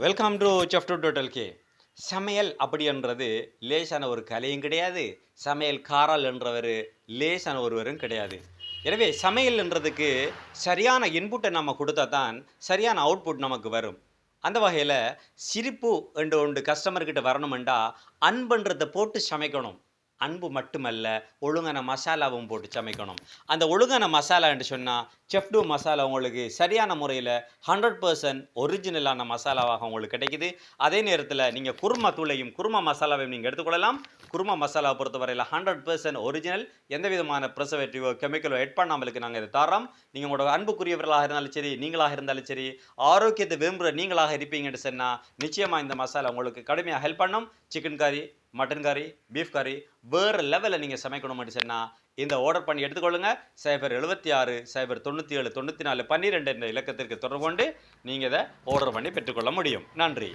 Welcome to chef to total K. சமையல் அப்படின்றது லேசான ஒரு கலையும் கிடையாது, சமையல் காரல் என்றவர் லேசான ஒருவரும் கிடையாது. எனவே சமையல்ன்றதுக்கு சரியான இன்புட்டை நம்ம கொடுத்தா தான் சரியான அவுட்புட் நமக்கு வரும். அந்த வகையில் சிரிப்பு என்று ஒன்று கஸ்டமர்கிட்ட வரணுமெண்டா அன்புன்றதை போட்டு சமைக்கணும். அன்பு மட்டுமல்ல, ஒழுங்கான மசாலாவும் போட்டு சமைக்கணும். அந்த ஒழுங்கான மசாலா என்று சொன்னால் செஃப்டு மசாலா உங்களுக்கு சரியான முறையில் 100% ஒரிஜினலான மசாலாவாக உங்களுக்கு கிடைக்குது. அதே நேரத்தில் நீங்கள் குருமா தூளையும் குருமா மசாலாவையும் நீங்கள் எடுத்துக்கொள்ளலாம். குருமா மசாலாவை பொறுத்தவரையில் 100% ஒரிஜினல், எந்த விதமான ப்ரிசர்வேட்டிவோ கெமிக்கலோ எட் பண்ணாமலுக்கு நாங்கள் இதை தரோம். நீங்கள் உங்களோட அன்புக்குரியவர்களாக இருந்தாலும் சரி, நீங்களாக இருந்தாலும் சரி, ஆரோக்கியத்தை விரும்புகிற நீங்களாக இருப்பீங்கன்னு சொன்னால் நிச்சயமாக இந்த மசாலா உங்களுக்கு கடுமையாக ஹெல்ப் பண்ணும். சிக்கன் கறி, மட்டன் கறி, பீஃப் கறி வேறு லெவலில் நீங்கள் சமைக்கணும்னு சொன்னால் இந்த ஆர்டர் பண்ணி எடுத்துக்கொள்ளுங்க. 076 097 94 12 என்ற இலக்கத்திற்கு தொடர்பு கொண்டு நீங்கள் இதை ஆர்டர் பண்ணி பெற்றுக்கொள்ள முடியும். நன்றி.